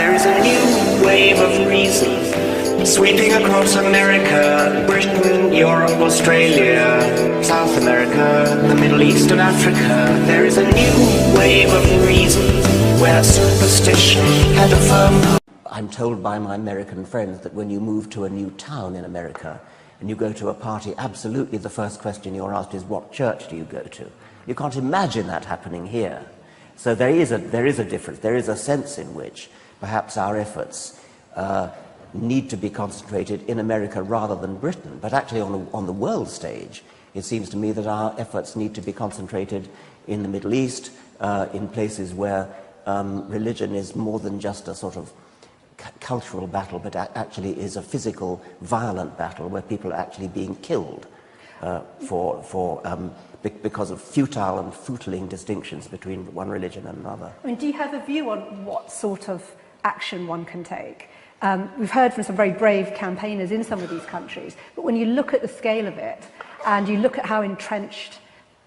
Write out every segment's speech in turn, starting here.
There is a new wave of reason sweeping across America, Britain, Europe, Australia, South America, the Middle East and Africa. There is a new wave of reason where superstition had a firm... I'm told by my American friends that when you move to a new town in America and you go to a party, absolutely the first question you're asked is, what church do you go to? You can't imagine that happening here. So there is a difference. There is a sense in which perhaps our efforts need to be concentrated in America rather than Britain. But actually on the world stage, it seems to me that our efforts need to be concentrated in the Middle East, in places where religion is more than just a sort of cultural battle, but actually is a physical, violent battle where people are actually being killed because of futile and footling distinctions between one religion and another. I mean, do you have a view on what sort of action one can take? We've heard from some very brave campaigners in some of these countries, but when you look at the scale of it and you look at how entrenched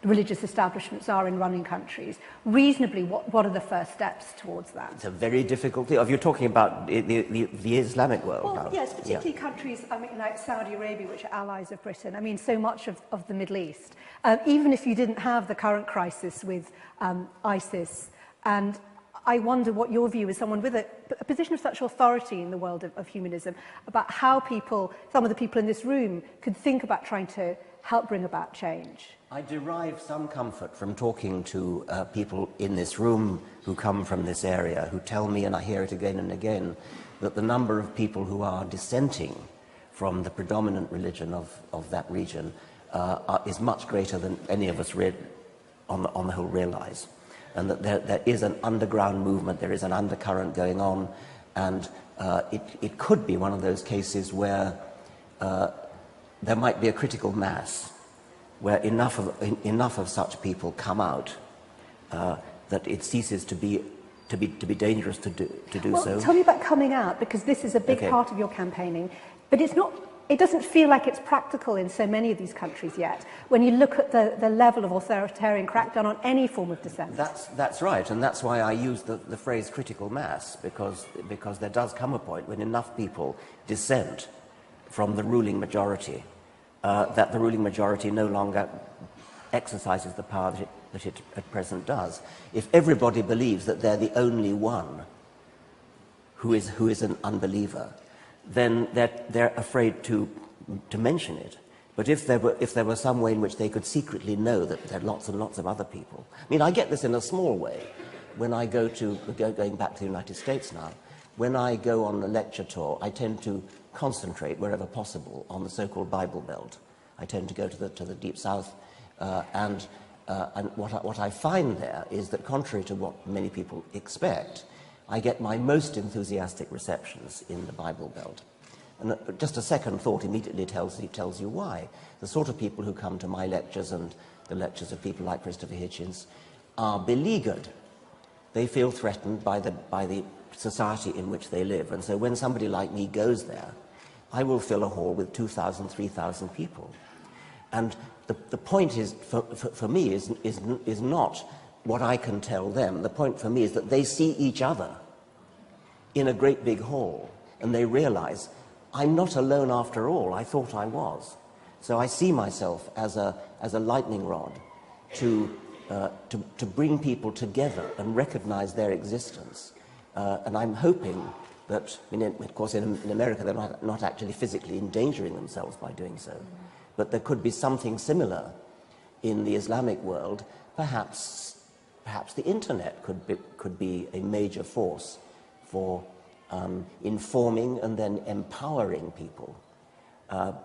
religious establishments are in running countries, reasonably, what are the first steps towards that? It's a very difficult thing. If you're talking about the Islamic world well, now. Yes, particularly countries, I mean, like Saudi Arabia, which are allies of Britain. I mean, so much of the Middle East. Even if you didn't have the current crisis with ISIS, and I wonder what your view is, someone with a position of such authority in the world of humanism, about how people, some of the people in this room, could think about trying to help bring about change. I derive some comfort from talking to people in this room who come from this area, who tell me, and I hear it again and again, that the number of people who are dissenting from the predominant religion of that region is much greater than any of us on the whole realize. And that there is an underground movement, there is an undercurrent going on, and it could be one of those cases where there might be a critical mass, where enough of such people come out that it ceases to be dangerous to do well, so. Tell me about coming out, because this is a big part of your campaigning, but it's not. It doesn't feel like it's practical in so many of these countries yet, when you look at the level of authoritarian crackdown on any form of dissent. That's right, and that's why I use the phrase critical mass, because there does come a point when enough people dissent from the ruling majority that the ruling majority no longer exercises the power that it at present does. If everybody believes that they're the only one who is an unbeliever, then they're afraid to mention it. But if there were some way in which they could secretly know that there are lots and lots of other people. I mean, I get this in a small way when I going back to the United States now. When I go on a lecture tour, I tend to concentrate wherever possible on the so-called Bible Belt. I tend to go to the Deep South, and what I find there is that, contrary to what many people expect, I get my most enthusiastic receptions in the Bible Belt. And just a second thought immediately tells you why. The sort of people who come to my lectures and the lectures of people like Christopher Hitchens are beleaguered. They feel threatened by the society in which they live. And so when somebody like me goes there, I will fill a hall with 2,000, 3,000 people. And the point is, for me, is not what I can tell them. The point for me is that they see each other in a great big hall, and they realize, I'm not alone after all. I thought I was. So I see myself as a lightning rod to bring people together and recognize their existence. And I'm hoping that, I mean, of course, in America, they're not actually physically endangering themselves by doing so. But there could be something similar in the Islamic world. Perhaps the internet could be a major force for informing and then empowering people,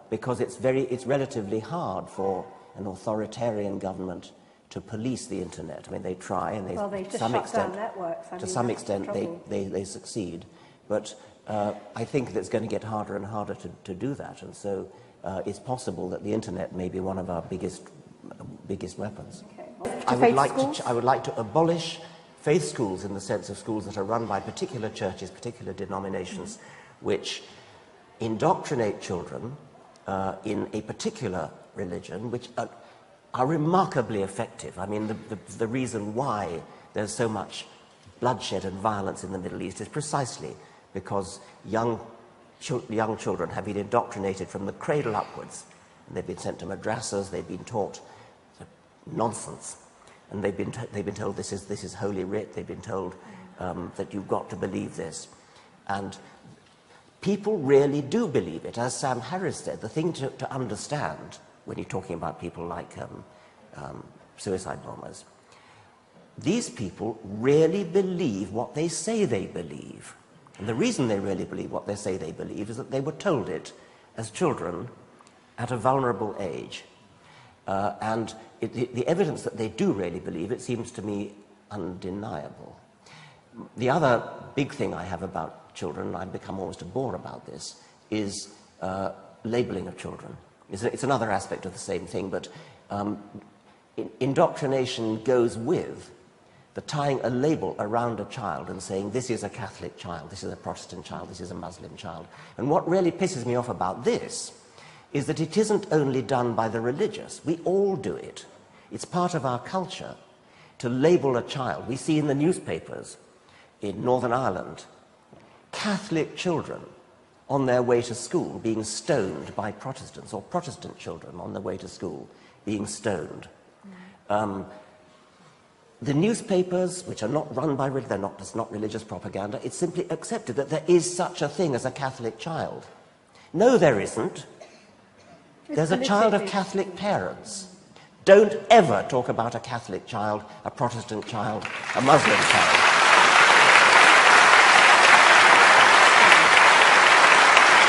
because it's relatively hard for an authoritarian government to police the internet. I mean, they try, and to some extent they succeed. But I think that it's going to get harder and harder to do that, and so it's possible that the internet may be one of our biggest weapons. Okay. I would like to abolish faith schools, in the sense of schools that are run by particular churches, particular denominations, which indoctrinate children in a particular religion, which are remarkably effective. I mean, the reason why there's so much bloodshed and violence in the Middle East is precisely because young children have been indoctrinated from the cradle upwards. And they've been sent to madrasas, they've been taught nonsense, and they've been told this is holy writ, they've been told that you've got to believe this. And people really do believe it. As Sam Harris said, the thing to understand when you're talking about people like suicide bombers, these people really believe what they say they believe. And the reason they really believe what they say they believe is that they were told it as children at a vulnerable age. And the evidence that they do really believe it seems to me undeniable. The other big thing I have about children, and I've become almost a bore about this, is labelling of children. It's another aspect of the same thing, but indoctrination goes with the tying a label around a child and saying this is a Catholic child, this is a Protestant child, this is a Muslim child. And what really pisses me off about this is that it isn't only done by the religious. We all do it. It's part of our culture to label a child. We see in the newspapers in Northern Ireland Catholic children on their way to school being stoned by Protestants, or Protestant children on their way to school being stoned. The newspapers, which are not run by religion, it's not religious propaganda, it's simply accepted that there is such a thing as a Catholic child. No, there isn't. There's a child of Catholic parents. Don't ever talk about a Catholic child, a Protestant child, a Muslim child.